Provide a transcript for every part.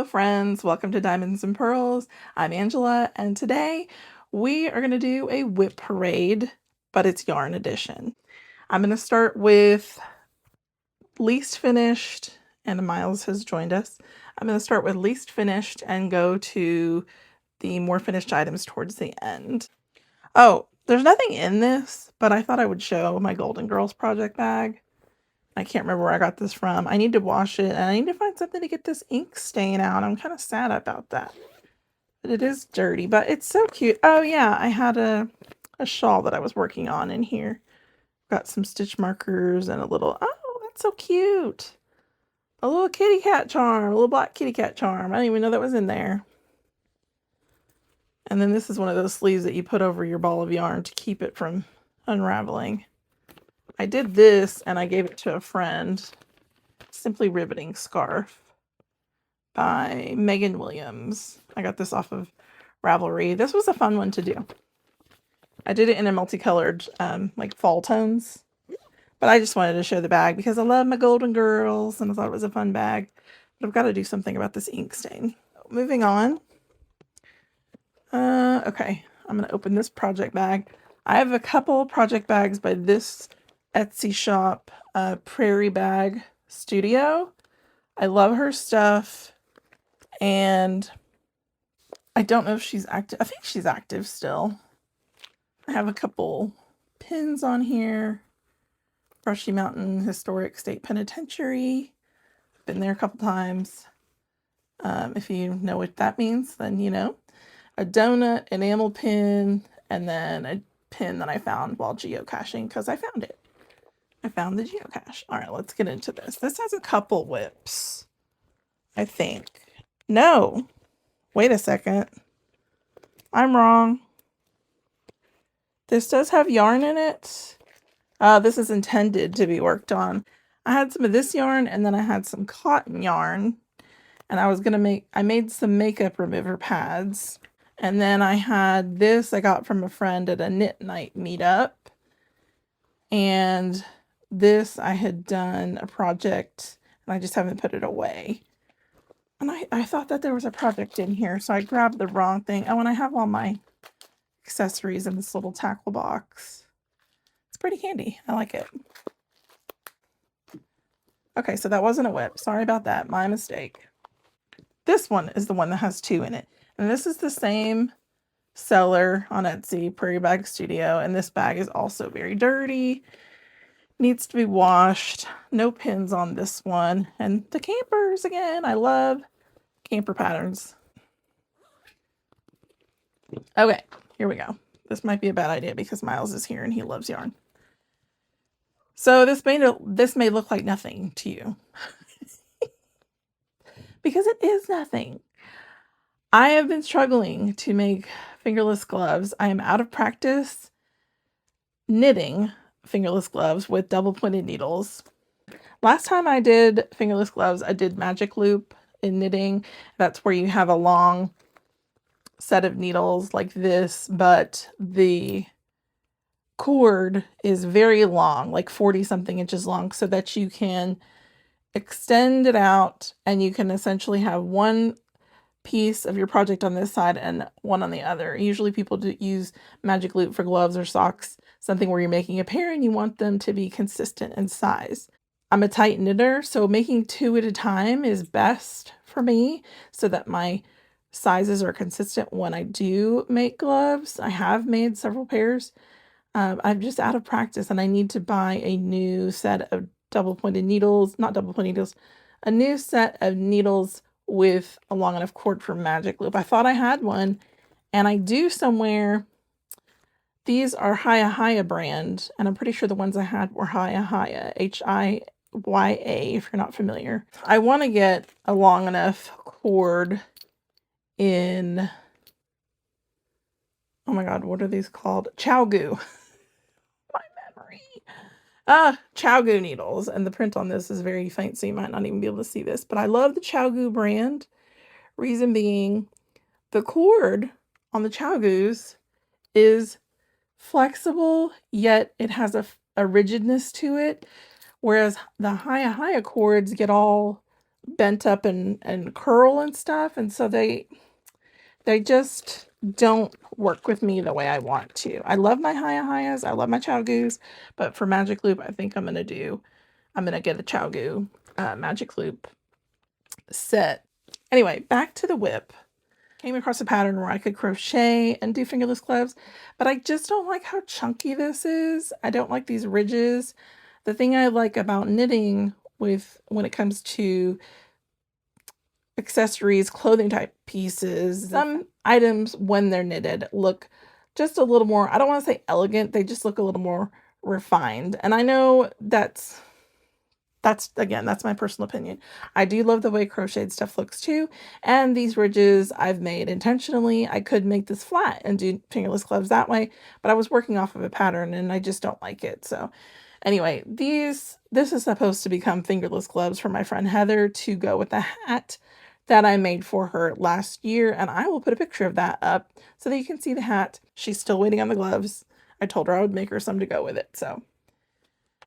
Hello friends, welcome to Diamonds and Pearls. I'm Angela and today we are going to do a WIP parade, but it's yarn edition. I'm going to start with least finished, and Miles has joined us. I'm going to start with least finished and go to the more finished items towards the end. Oh, there's nothing in this, but I thought I would show my Golden Girls project bag. I can't remember where I got this from. I need to wash it, and I need to find something to get this ink stain out. I'm kind of sad about that. But it is dirty, but it's so cute. Oh yeah, I had a shawl that I was working on in here. Got some stitch markers and a little, oh, that's so cute. A little kitty cat charm, a little black kitty cat charm. I didn't even know that was in there. And then this is one of those sleeves that you put over your ball of yarn to keep it from unraveling. I did this and I gave it to a friend. Simply Riveting Scarf by Megan Williams. I got this off of Ravelry. This was a fun one to do. I did it in a multicolored like fall tones, but I just wanted to show the bag because I love my Golden Girls and I thought it was a fun bag. But I've got to do something about this ink stain. Moving on. Okay, I'm going to open this project bag. I have a couple project bags by this Etsy shop, Prairie Bag Studio. I love her stuff, and I don't know if she's active. I think she's active still. I have a couple pins on here. Brushy Mountain Historic State Penitentiary. Been there a couple times. If you know what that means, then you know. A donut, enamel pin, and then a pin that I found while geocaching because I found it. I found the geocache. All right, let's get into this. This has a couple WIPs, I think. No, wait a second. I'm wrong. This does have yarn in it. This is intended to be worked on. I had some of this yarn and then I had some cotton yarn. And I made some makeup remover pads. And then I had this I got from a friend at a knit night meetup. And this I had done a project and I just haven't put it away. And I thought that there was a project in here, so I grabbed the wrong thing. Oh, and I have all my accessories in this little tackle box. It's pretty handy. I like it. Okay, so that wasn't a WIP. Sorry about that. My mistake. This one is the one that has two in it. And this is the same seller on Etsy, Prairie Bag Studio. And this bag is also very dirty. Needs to be washed. No pins on this one. And the campers again. I love camper patterns. Okay, here we go. This might be a bad idea because Miles is here and he loves yarn. So this may look like nothing to you. Because it is nothing. I have been struggling to make fingerless gloves. I am out of practice knitting fingerless gloves with double pointed needles. Last time I did fingerless gloves, I did magic loop in knitting. That's where you have a long set of needles like this, but the cord is very long, like 40 something inches long, so that you can extend it out and you can essentially have one piece of your project on this side and one on the other. Usually people use magic loop for gloves or socks, something where you're making a pair and you want them to be consistent in size. I'm a tight knitter, so making two at a time is best for me so that my sizes are consistent when I do make gloves. I have made several pairs. I'm just out of practice and I need to buy a new set of double pointed needles, not double pointed needles, a new set of needles with a long enough cord for magic loop. I thought I had one and I do somewhere. These are Hiya brand, and I'm pretty sure the ones I had were Hiya, Hiya, if you're not familiar. I want to get a long enough cord in, oh my god, what are these called? ChowGoo. My memory. ChowGoo needles, and the print on this is very faint, so you might not even be able to see this, but I love the ChowGoo brand. Reason being, the cord on the ChowGoos is flexible, yet it has a rigidness to it, whereas the Hiya cords get all bent up and curl and stuff, and so they just don't work with me the way I want to. I love my Hayas, I love my Chow-Goos, but for Magic Loop, I think I'm gonna get a Chow-Goo Magic Loop set. Anyway, back to the WIP. Came across a pattern where I could crochet and do fingerless gloves, but I just don't like how chunky this is. I don't like these ridges. The thing I like about knitting when it comes to accessories, clothing type pieces, some items when they're knitted look just a little more, I don't want to say elegant, they just look a little more refined. And I know that's again, that's my personal opinion. I do love the way crocheted stuff looks too. And these ridges I've made intentionally. I could make this flat and do fingerless gloves that way, but I was working off of a pattern and I just don't like it. So anyway, this is supposed to become fingerless gloves for my friend Heather to go with the hat that I made for her last year. And I will put a picture of that up so that you can see the hat. She's still waiting on the gloves. I told her I would make her some to go with it. So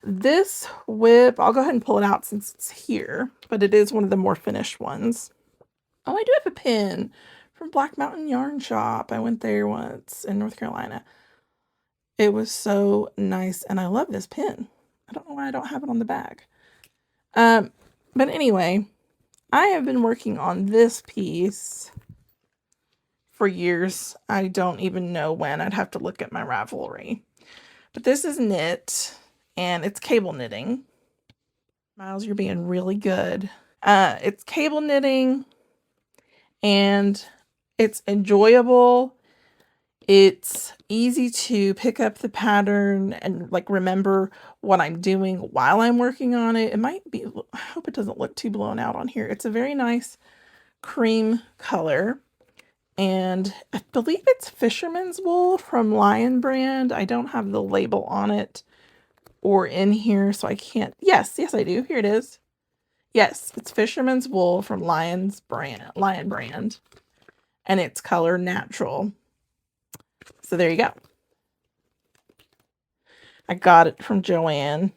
this WIP, I'll go ahead and pull it out since it's here, but it is one of the more finished ones. Oh, I do have a pin from Black Mountain Yarn Shop. I went there once in North Carolina. It was so nice, and I love this pin. I don't know why I don't have it on the bag. But anyway, I have been working on this piece for years. I don't even know when. I'd have to look at my Ravelry. But this is knit, and it's cable knitting. Miles, you're being really good. It's cable knitting, and it's enjoyable. It's easy to pick up the pattern and like remember what I'm doing while I'm working on it. It might be, I hope it doesn't look too blown out on here. It's a very nice cream color, and I believe it's fisherman's wool from Lion brand. I don't have the label on it or in here, so I can't. Yes, I do. Here it is. Yes, it's fisherman's wool from Lion brand, and it's color natural. So there you go. I got it from Joann.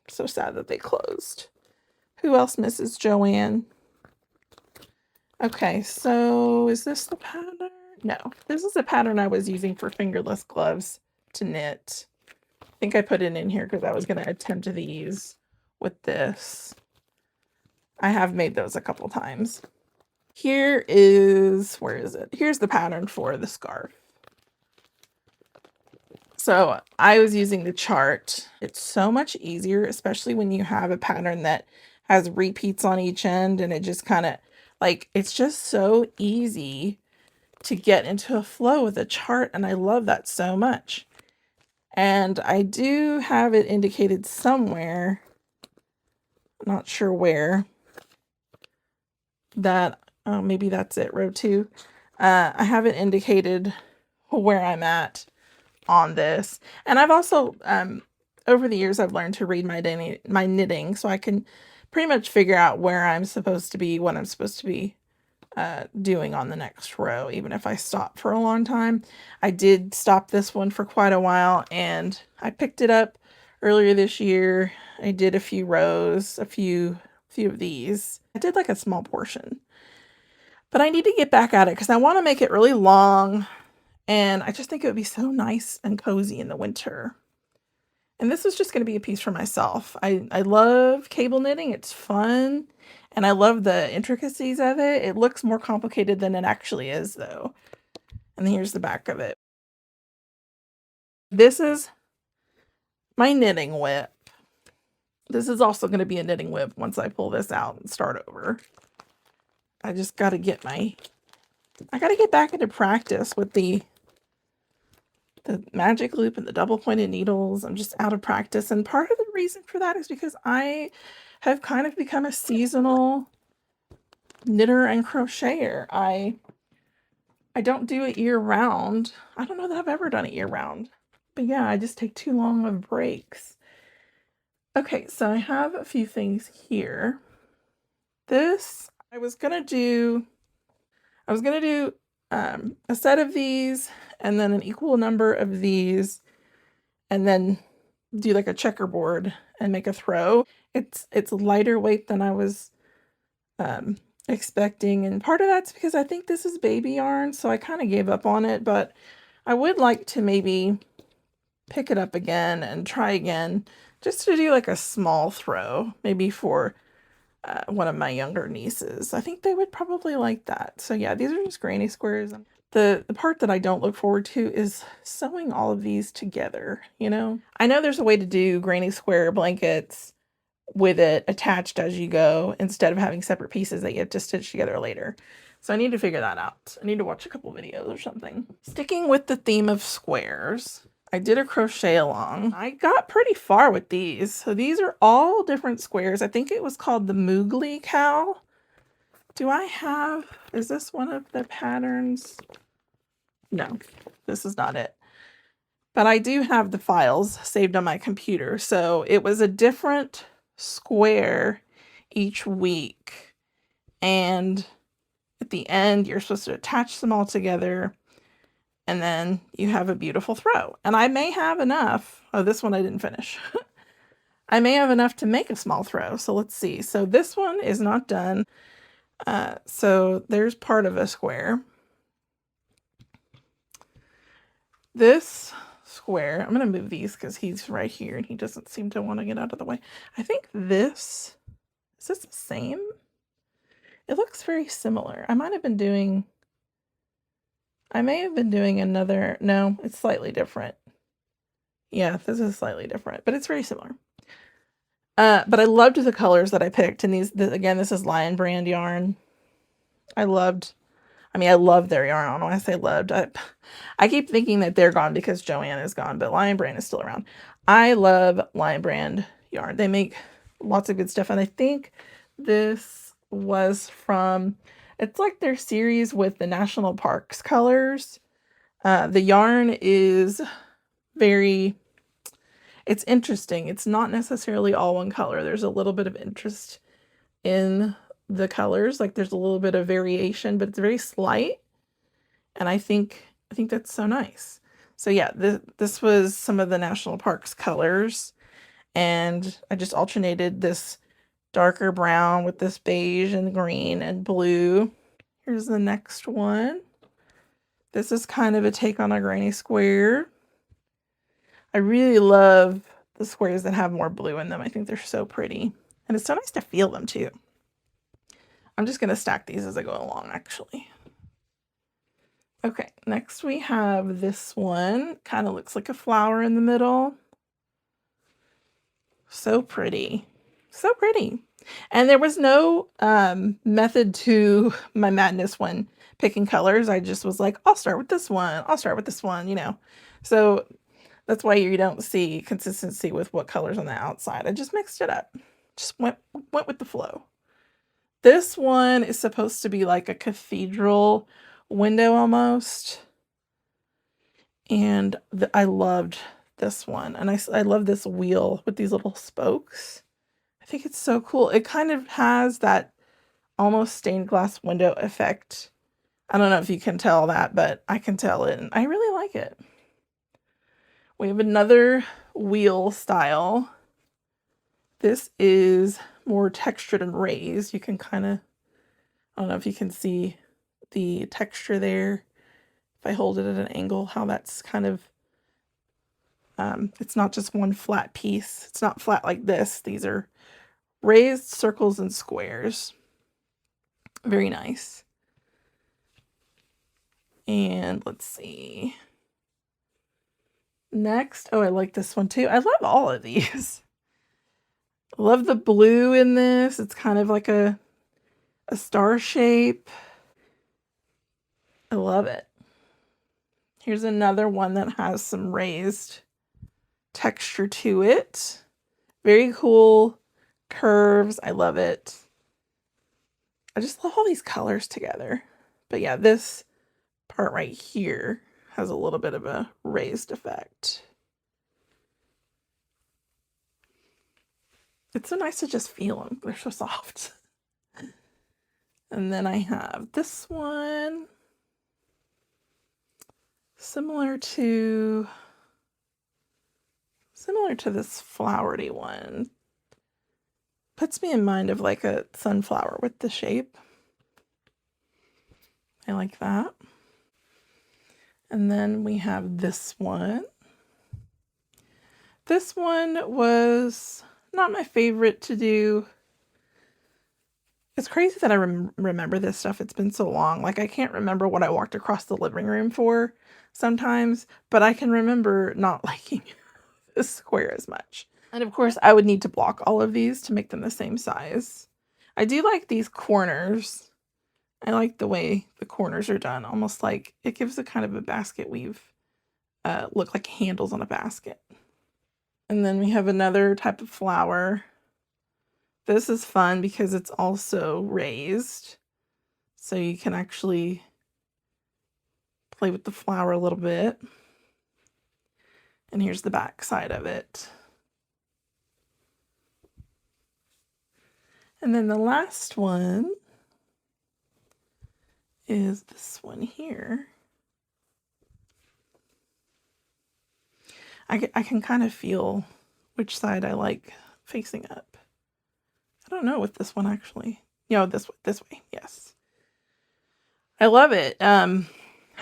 So sad that they closed. Who else misses Joann? Okay, so is this the pattern? No, this is a pattern I was using for fingerless gloves to knit. I think I put it in here because I was going to attempt these with this. I have made those a couple times. Here is, where is it? Here's the pattern for the scarf. So I was using the chart. It's so much easier, especially when you have a pattern that has repeats on each end, and it just kind of like, it's just so easy to get into a flow with a chart, and I love that so much. And I do have it indicated somewhere, not sure where, that, oh, maybe that's it, row 2. I have it indicated where I'm at on this. And I've also, over the years, I've learned to read my knitting, so I can pretty much figure out where I'm supposed to be, what I'm supposed to be doing on the next row, even if I stop for a long time. I did stop this one for quite a while, and I picked it up earlier this year. I did a few rows, a few of these. I did like a small portion, but I need to get back at it because I want to make it really long, and I just think it would be so nice and cozy in the winter. And this is just going to be a piece for myself. I love cable knitting. It's fun. And I love the intricacies of it. It looks more complicated than it actually is, though. And here's the back of it. This is my knitting WIP. This is also going to be a knitting WIP once I pull this out and start over. I just got to get I got to get back into practice with the magic loop and the double pointed needles. I'm just out of practice. And part of the reason for that is because I have kind of become a seasonal knitter and crocheter. I don't do it year round. I don't know that I've ever done it year round. But yeah, I just take too long of breaks. Okay, so I have a few things here. This, I was gonna do a set of these and then an equal number of these, and then do like a checkerboard and make a throw. It's lighter weight than I was expecting, and part of that's because I think this is baby yarn, so I kind of gave up on it, but I would like to maybe pick it up again and try again, just to do like a small throw, maybe for one of my younger nieces. I think they would probably like that. So yeah, these are just granny squares. The part that I don't look forward to is sewing all of these together, you know? I know there's a way to do granny square blankets with it attached as you go instead of having separate pieces that you have to stitch together later. So I need to figure that out. I need to watch a couple videos or something. Sticking with the theme of squares, I did a crochet along. I got pretty far with these. So these are all different squares. I think it was called the Moogly Cow. Do I have, is this one of the patterns? No, this is not it. But I do have the files saved on my computer. So it was a different square each week. And at the end, you're supposed to attach them all together. And then you have a beautiful throw. And I may have enough. Oh, this one I didn't finish. I may have enough to make a small throw. So let's see. So this one is not done. So there's part of a square. This square, I'm going to move these because he's right here and he doesn't seem to want to get out of the way. I think this, is this the same? It looks very similar. I may have been doing another, no, it's slightly different. Yeah, this is slightly different, but it's very similar. But I loved the colors that I picked, and again, this is Lion Brand yarn. I love their yarn. I don't know why I say loved. I keep thinking that they're gone because Joanne is gone, but Lion Brand is still around. I love Lion Brand yarn. They make lots of good stuff, and I think this was from, it's like their series with the national parks colors. The yarn is it's interesting. It's not necessarily all one color. There's a little bit of interest in the colors. Like there's a little bit of variation, but it's very slight. And I think that's so nice. So yeah, this was some of the national parks colors. And I just alternated this darker brown with this beige and green and blue. Here's the next one. This is kind of a take on a granny square. I really love the squares that have more blue in them. I think they're so pretty. And it's so nice to feel them too. I'm just going to stack these as I go along, actually. Okay, next we have this one. Kind of looks like a flower in the middle. So pretty. So pretty. And there was no method to my madness when picking colors. I just was like, I'll start with this one. I'll start with this one, you know. So that's why you don't see consistency with what colors on the outside. I just mixed it up. Just went with the flow. This one is supposed to be like a cathedral window almost. And I loved this one. And I love this wheel with these little spokes. I think it's so cool. It kind of has that almost stained glass window effect. I don't know if you can tell that, but I can tell it. And I really like it. We have another wheel style. This is more textured and raised. You can kind of, I don't know if you can see the texture there. If I hold it at an angle, how that's kind of, it's not just one flat piece. It's not flat like this. These are raised circles and squares. Very nice. And let's see. Next, oh, I like this one too. I love all of these. I love the blue in this. It's kind of like a star shape. I love it. Here's another one that has some raised texture to it. Very cool curves. I love it. I just love all these colors together. But yeah, this part right here has a little bit of a raised effect. It's so nice to just feel them. They're so soft. And then I have this one. Similar to this flowery one. Puts me in mind of like a sunflower with the shape. I like that. And then we have this one. This one was not my favorite to do. It's crazy that I remember this stuff. It's been so long. Like, I can't remember what I walked across the living room for sometimes, but I can remember not liking this square as much. And of course, I would need to block all of these to make them the same size. I do like these corners. I like the way the corners are done, almost like it gives a kind of a basket weave look, like handles on a basket. And then we have another type of flower. This is fun because it's also raised, so you can actually play with the flower a little bit. And here's the back side of it. And then the last one is this one here. I can kind of feel which side I like facing up. I don't know with this one actually. This way, yes. I love it. How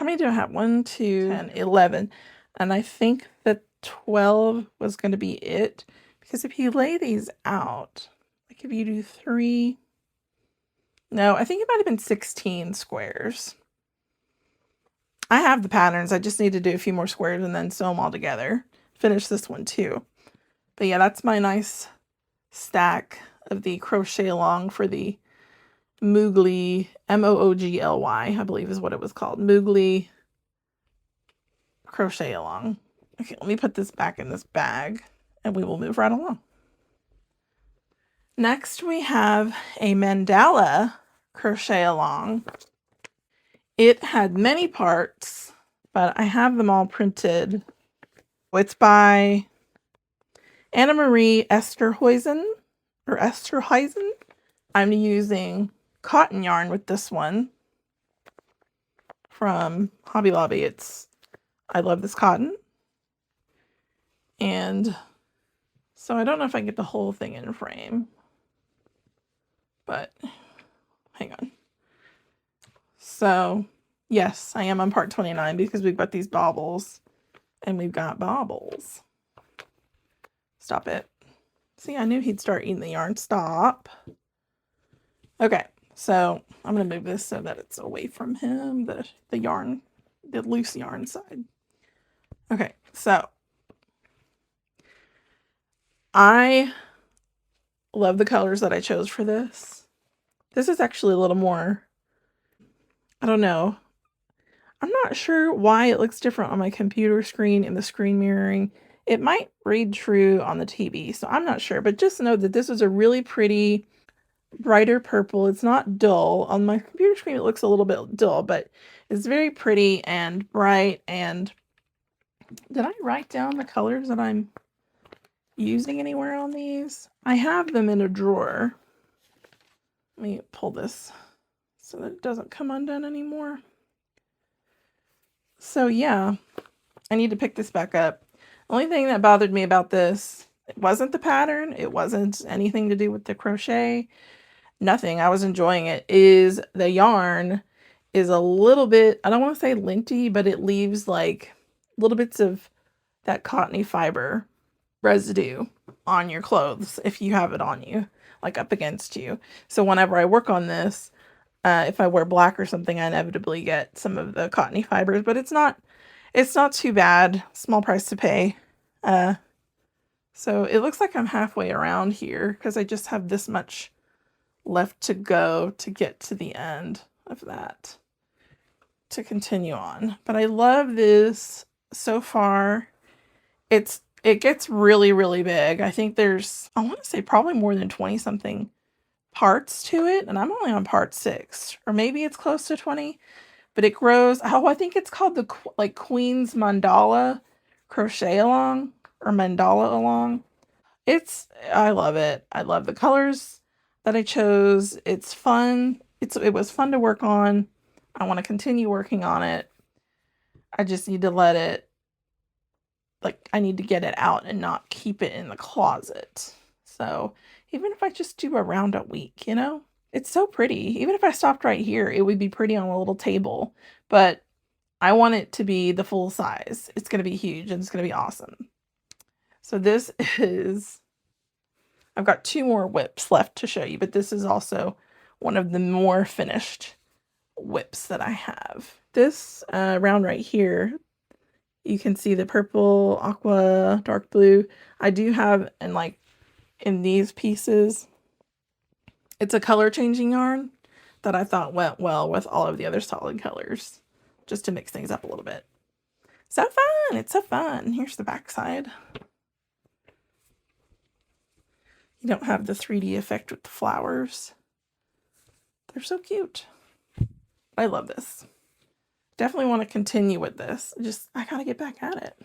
many do I have? 1, 2, 10, 11. And I think that 12 was going to be it. Because if you lay these out, like if you do 3, no, I think it might have been 16 squares. I have the patterns. I just need to do a few more squares and then sew them all together. Finish this one too. But yeah, that's my nice stack of the crochet along for the Moogly, Moogly, I believe is what it was called. Moogly crochet along. Okay, let me put this back in this bag and we will move right along. Next we have a mandala crochet along. It had many parts, but I have them all printed. It's by Anna Marie Esterhuizen or Esterhuizen. I'm using cotton yarn with this one from Hobby Lobby. I love this cotton. And so I don't know if I can get the whole thing in frame, but hang on. So yes, I am on part 29 because we've got these baubles and we've got baubles. Stop it. See, I knew he'd start eating the yarn. Stop. Okay, so I'm going to move this so that it's away from him, the yarn, the loose yarn side. Okay, so I love the colors that I chose for this. This is actually a little more, I don't know. I'm not sure why it looks different on my computer screen in the screen mirroring. It might read true on the TV, so I'm not sure. But just know that this is a really pretty, brighter purple. It's not dull. On my computer screen, it looks a little bit dull, but it's very pretty and bright. And did I write down the colors that I'm using anywhere on these? I have them in a drawer. Let me pull this so that it doesn't come undone anymore. So yeah, I need to pick this back up. The only thing that bothered me about this, it wasn't the pattern. It wasn't anything to do with the crochet. Nothing. I was enjoying it. Is the yarn is a little bit, I don't want to say linty, but it leaves like little bits of that cottony fiber residue on your clothes if you have it on you, like up against you. So whenever I work on this, if I wear black or something, I inevitably get some of the cottony fibers, but it's not too bad. Small price to pay. So it looks like I'm halfway around here because I just have this much left to go to get to the end of that to continue on. But I love this so far. It gets really, really big. I think there's, I want to say probably more than 20 something parts to it, and I'm only on part 6, or maybe it's close to 20, but it grows. Oh, I think it's called the Queen's Mandala crochet along, or mandala along. I love it. I love the colors that I chose. It's fun. It was fun to work on. I want to continue working on it. I just need to let it, I need to get it out and not keep it in the closet. So even if I just do a round a week, you know, it's so pretty. Even if I stopped right here, it would be pretty on a little table, but I want it to be the full size. It's going to be huge and it's going to be awesome. So this is, I've got 2 more WIPs left to show you, but this is also one of the more finished WIPs that I have. This round right here, you can see the purple, aqua, dark blue. I do have, and like in these pieces, it's a color changing yarn that I thought went well with all of the other solid colors, just to mix things up a little bit. So fun! It's so fun. Here's the back side. You don't have the 3D effect with the flowers. They're so cute. I love this. Definitely want to continue with this. I gotta get back at it.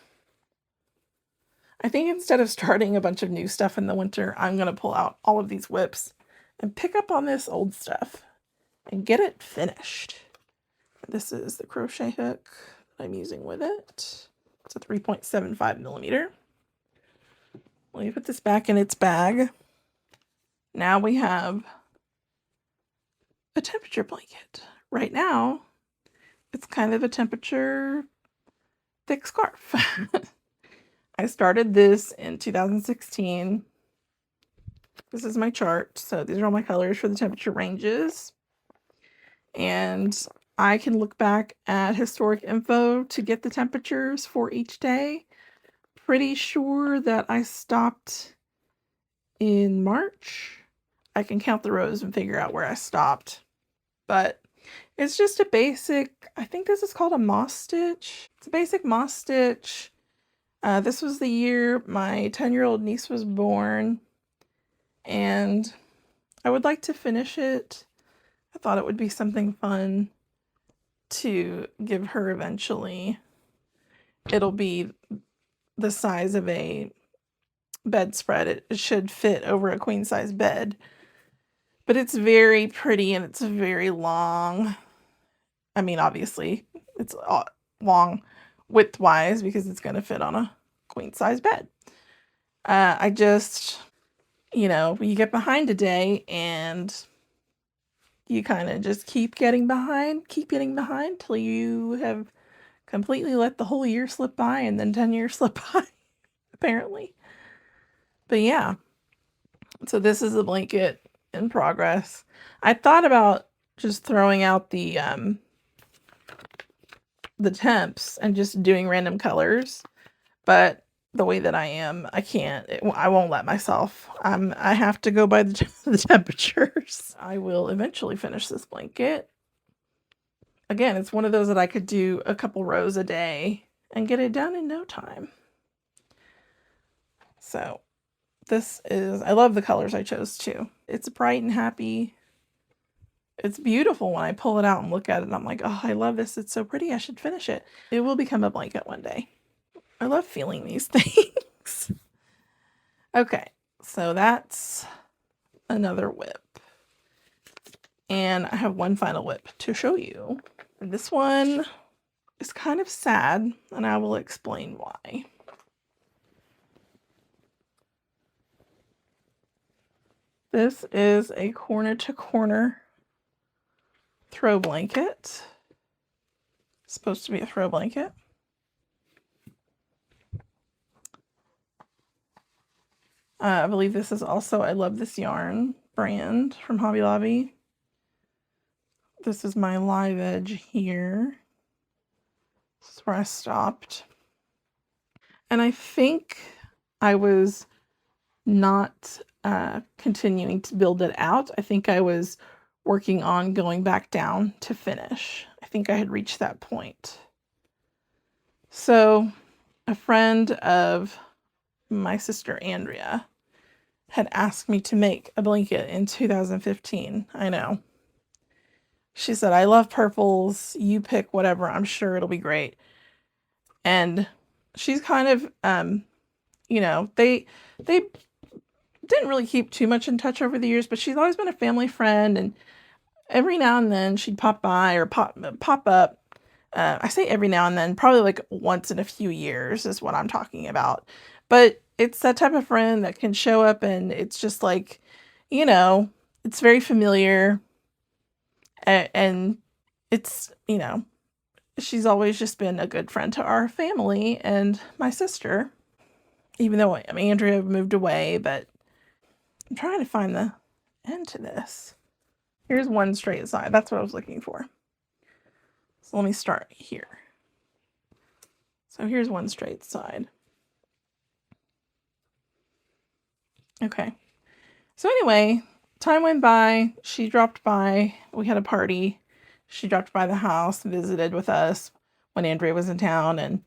I think instead of starting a bunch of new stuff in the winter, I'm gonna pull out all of these WIPs and pick up on this old stuff and get it finished. This is the crochet hook that I'm using with it. It's a 3.75 millimeter. Let me put this back in its bag. Now we have a temperature blanket. Right now, it's kind of a temperature thick scarf. I started this in 2016. This is my chart. So these are all my colors for the temperature ranges. And I can look back at historic info to get the temperatures for each day. Pretty sure that I stopped in March. I can count the rows and figure out where I stopped. But it's just a basic, I think this is called a moss stitch. It's a basic moss stitch. This was the year my 10-year-old niece was born, and I would like to finish it. I thought it would be something fun to give her eventually. It'll be the size of a bedspread. It should fit over a queen size bed, but it's very pretty and it's very long. I mean, obviously it's long width-wise because it's going to fit on a queen-size bed. I just, you know, you get behind a day and you kind of just keep getting behind till you have completely let the whole year slip by and then 10 years slip by, apparently. But yeah, so this is the blanket in progress. I thought about just throwing out the temps and just doing random colors, but the way that I am, I can't. I won't let myself. I have to go by the temperatures. I will eventually finish this blanket. Again, it's one of those that I could do a couple rows a day and get it done in no time. So this is, I love the colors I chose too. It's bright and happy. It's beautiful when I pull it out and look at it. I'm like, oh, I love this. It's so pretty. I should finish it. It will become a blanket one day. I love feeling these things. Okay, so that's another WIP. And I have one final WIP to show you. And this one is kind of sad, and I will explain why. This is a corner-to-corner throw blanket. It's supposed to be a throw blanket. I believe this is also I Love This Yarn brand from Hobby Lobby. This is my live edge here. This is where I stopped. And I think I was not continuing to build it out. I think I was working on going back down to finish. I think I had reached that point. So a friend of my sister Andrea had asked me to make a blanket in 2015. I know. She said, I love purples. You pick whatever. I'm sure it'll be great. And she's kind of, you know, they didn't really keep too much in touch over the years, but she's always been a family friend. And every now and then she'd pop by or pop up. I say every now and then, probably like once in a few years is what I'm talking about. But it's that type of friend that can show up and it's just like, you know, it's very familiar. And it's, you know, she's always just been a good friend to our family and my sister, even though Andrea moved away, but I'm trying to find the end to this. Here's one straight side. That's what I was looking for. So let me start here. So here's one straight side. Okay. So anyway, time went by. She dropped by. We had a party. She dropped by the house, visited with us when Andrea was in town, and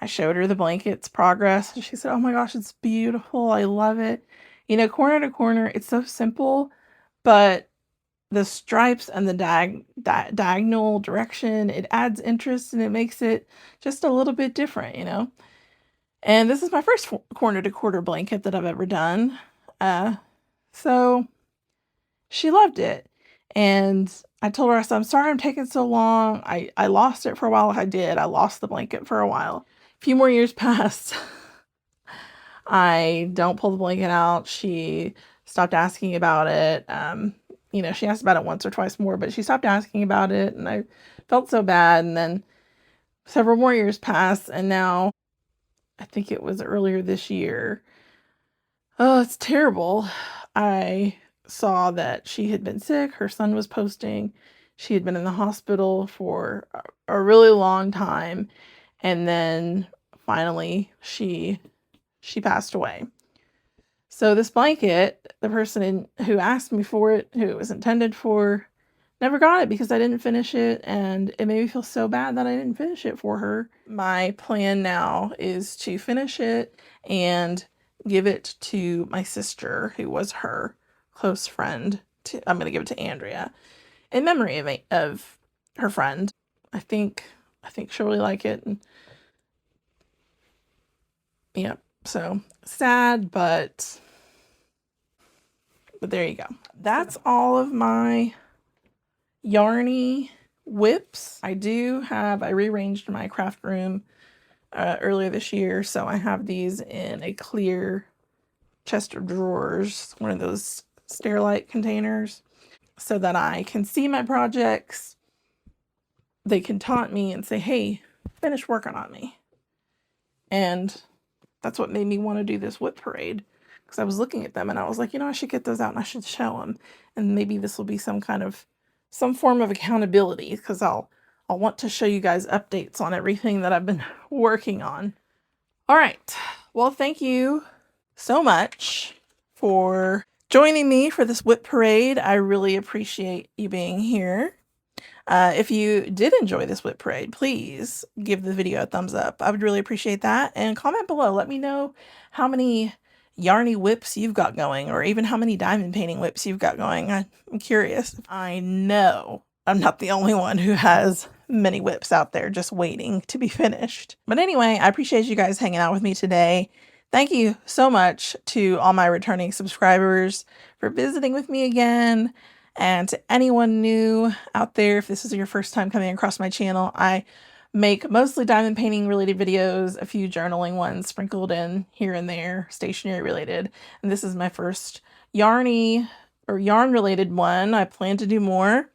I showed her the blanket's progress. And she said, "Oh my gosh, it's beautiful. I love it." You know, corner to corner, it's so simple, but the stripes and the diagonal direction, it adds interest and it makes it just a little bit different, you know? And this is my first corner to quarter blanket that I've ever done. So she loved it. And I told her, I said, "I'm sorry I'm taking so long. I lost it for a while." I did. I lost the blanket for a while. A few more years passed. I don't pull the blanket out. She stopped asking about it. You know, she asked about it once or twice more, but she stopped asking about it, and I felt so bad. And then several more years passed, and now I think it was earlier this year. Oh, it's terrible. I saw that she had been sick. Her son was posting. She had been in the hospital for a really long time, and then finally she passed away. So this blanket, the person who asked me for it, who it was intended for, never got it because I didn't finish it, and it made me feel so bad that I didn't finish it for her. My plan now is to finish it and give it to my sister, who was her close friend. I'm going to give it to Andrea in memory of her friend. I think she'll really like it. And yeah, so sad, but there you go. That's all of my yarny WIPs. I rearranged my craft room earlier this year, so I have these in a clear chest of drawers, one of those Sterilite containers, so that I can see my projects. They can taunt me and say, "Hey, finish working on me." And that's what made me want to do this WIP parade, because I was looking at them and I was like, you know, I should get those out and I should show them, and maybe this will be some form of accountability, because I'll want to show you guys updates on everything that I've been working on. All right, well, thank you so much for joining me for this WIP parade. I really appreciate you being here. If you did enjoy this WIP parade, please give the video a thumbs up. I would really appreciate that. And comment below. Let me know how many yarny WIPs you've got going, or even how many diamond painting WIPs you've got going. I'm curious. I know I'm not the only one who has many WIPs out there just waiting to be finished. But anyway, I appreciate you guys hanging out with me today. Thank you so much to all my returning subscribers for visiting with me again. And to anyone new out there, if this is your first time coming across my channel, I make mostly diamond painting related videos, a few journaling ones sprinkled in here and there, stationery related. And this is my first yarn related one. I plan to do more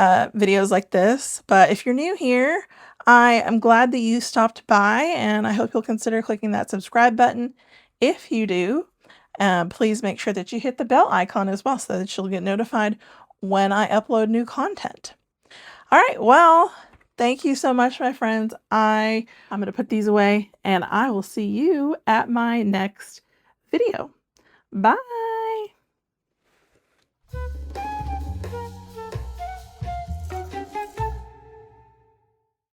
videos like this. But if you're new here, I am glad that you stopped by, and I hope you'll consider clicking that subscribe button. If you do, please make sure that you hit the bell icon as well, so that you'll get notified when I upload new content. All right, well, thank you so much, my friends. I'm going to put these away, and I will see you at my next video. Bye.